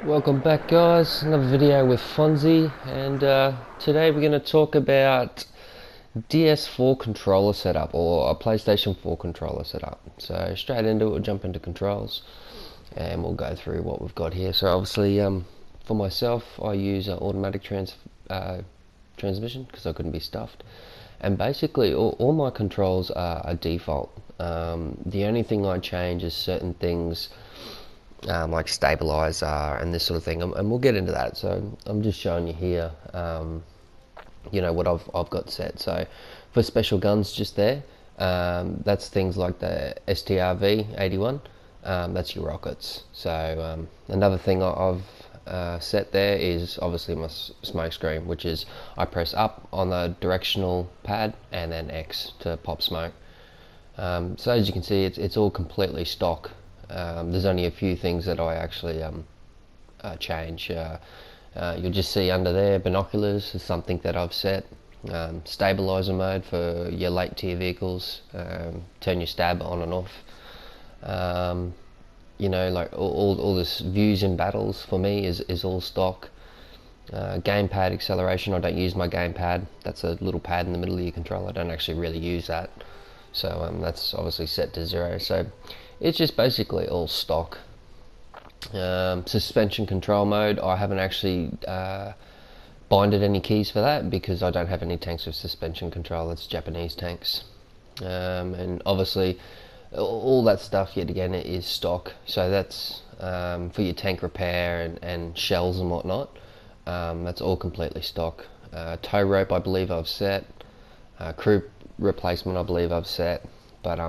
Welcome back, guys. Another video with Fonzie, and today we're going to talk about DS4 controller setup, or a PlayStation 4 controller setup. So straight into it, we'll jump into controls and we'll go through what we've got here. So obviously for myself, I use an automatic transmission because I couldn't be stuffed, and basically all my controls are default. The only thing I change is certain things like stabilizer and this sort of thing, and we'll get into that. So I'm just showing you here you know what I've got set. So for special guns, just there, that's things like the STRV 81, that's your rockets. So another thing I've set there is obviously my smoke screen, which is I press up on the directional pad and then X to pop smoke. So as you can see, it's all completely stock. There's only a few things that I actually change. You'll just see under there, binoculars is something that I've set. Stabilizer mode for your late tier vehicles, turn your stab on and off. You know, like all this views in battles for me is all stock. Gamepad acceleration, I don't use my gamepad. That's a little pad in the middle of your controller. I don't actually really use that. So that's obviously set to 0. So it's just basically all stock. Suspension control mode, I haven't actually binded any keys for that because I don't have any tanks with suspension control. It's Japanese tanks. And obviously all that stuff yet again is stock. So that's for your tank repair and shells and whatnot. That's all completely stock. Tow rope, I believe I've set. Crew replacement, I believe I've set. But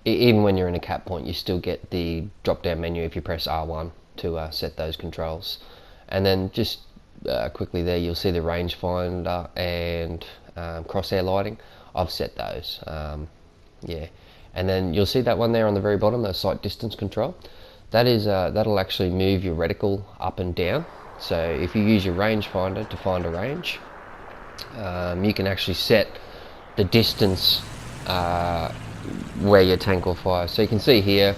even when you're in a cap point, you still get the drop down menu if you press R1 to set those controls. And then just quickly there, you'll see the rangefinder and crosshair lighting. I've set those. Yeah, and then you'll see that one there on the very bottom, the sight distance control. That is that'll actually move your reticle up and down. So if you use your rangefinder to find a range, you can actually set the distance where your tank will fire. So you can see here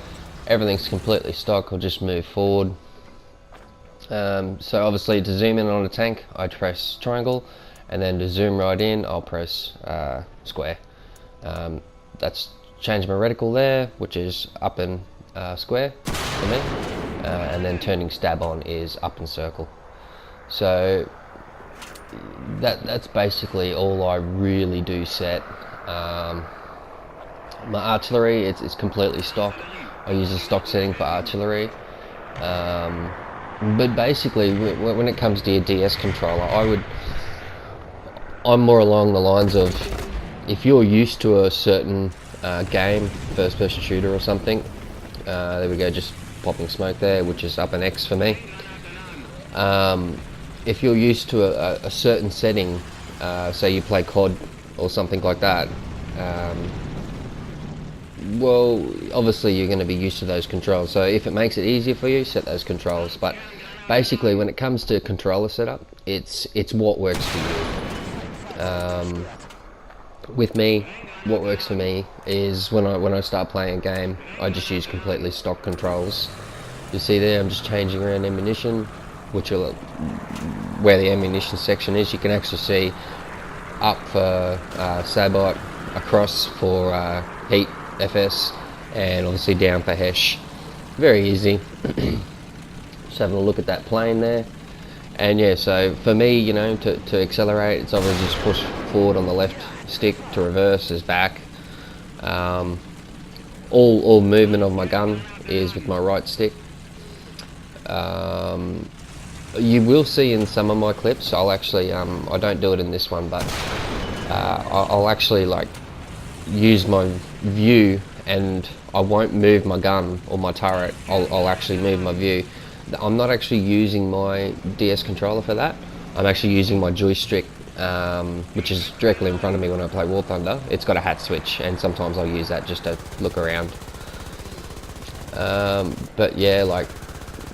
everything's completely stock. I'll just move forward. So obviously to zoom in on a tank, I press triangle, and then to zoom right in, I'll press square. That's changed my reticle there, which is up and square for me, and then turning stab on is up and circle. So that's basically all I really do set. My artillery, it's completely stock. I use a stock setting for artillery. But basically, when it comes to your DS controller, I'm more along the lines of, if you're used to a certain game, first-person shooter or something, there we go, just popping smoke there, which is up an X for me. If you're used to a certain setting, say you play COD or something like that, well, obviously you're going to be used to those controls. So if it makes it easier for you, set those controls. But basically, when it comes to controller setup, it's what works for you. With me, what works for me is when I start playing a game, I just use completely stock controls. You see there, I'm just changing around ammunition, which will, where the ammunition section is, you can actually see up for Sabot, across for heat, FS, and obviously down for Hesh. Very easy. Just having a look at that plane there. And yeah, so for me, you know, to accelerate, it's obviously just push forward on the left stick, to reverse is back. All movement of my gun is with my right stick. You will see in some of my clips, I'll actually, I don't do it in this one, but I'll actually like use my view, and I won't move my gun or my turret. I'll actually move my view. I'm not actually using my DS controller for that. I'm actually using my joystick, which is directly in front of me when I play Warthunder. It's got a hat switch, and sometimes I'll use that just to look around. But yeah, like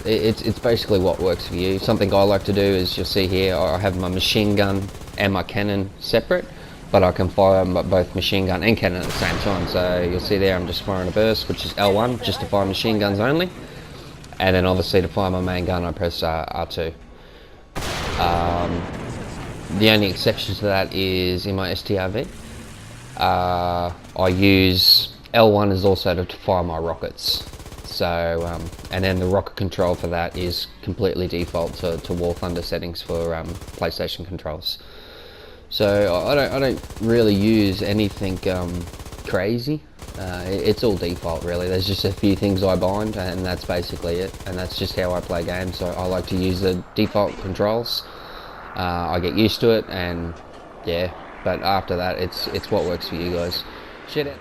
it's basically what works for you. Something I like to do is, you'll see here, I have my machine gun and my cannon separate, but I can fire both machine gun and cannon at the same time. So you'll see there I'm just firing a burst, which is L1, just to fire machine guns only. and then obviously to fire my main gun I press R2. The only exception to that is in my STRV. I use L1 is also to fire my rockets. So, and then the rocket control for that is completely default to Warthunder settings for PlayStation controls. So I don't really use anything crazy. It's all default really. There's just a few things I bind and that's basically it. And that's just how I play games. So I like to use the default controls. I get used to it and yeah. But after that, it's what works for you guys. Shit it.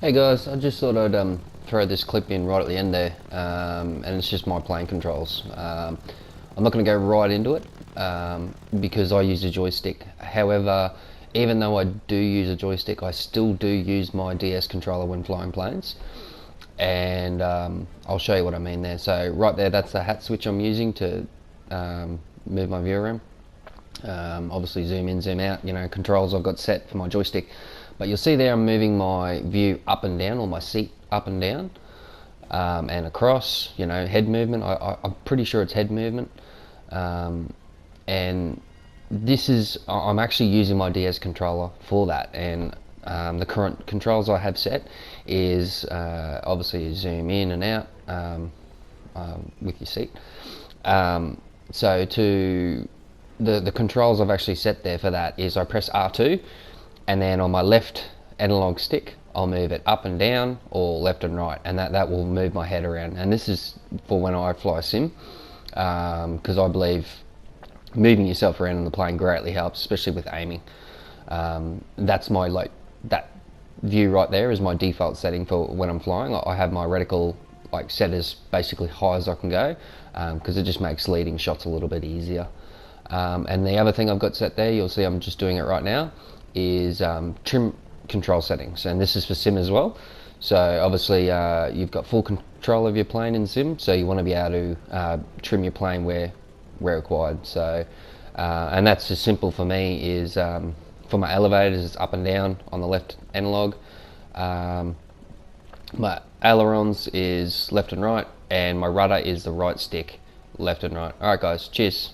Hey guys, I just thought I'd throw this clip in right at the end there, and it's just my playing controls. I'm not going to go right into it because I use a joystick. However, even though I do use a joystick, I still do use my DS controller when flying planes. And I'll show you what I mean there. So right there, that's the hat switch I'm using to move my view around. Obviously zoom in, zoom out, you know, controls I've got set for my joystick. But you'll see there I'm moving my view up and down, or my seat up and down, and across, you know, head movement. I'm pretty sure it's head movement. And this is, I'm actually using my DS controller for that. And the current controls I have set is obviously zoom in and out with your seat. So to the controls I've actually set there for that is I press R2, and then on my left analog stick I'll move it up and down or left and right, and that will move my head around. And this is for when I fly sim, because I believe moving yourself around in the plane greatly helps, especially with aiming. That's my that view right there is my default setting for when I'm flying. I have my reticle set as basically high as I can go, because it just makes leading shots a little bit easier. And the other thing I've got set there, you'll see I'm just doing it right now, is trim control settings, and this is for sim as well. So obviously you've got full control of your plane in sim, so you want to be able to trim your plane where required. So and that's as simple for me is for my elevators it's up and down on the left analog, my ailerons is left and right, and my rudder is the right stick, left and right. Alright guys, cheers.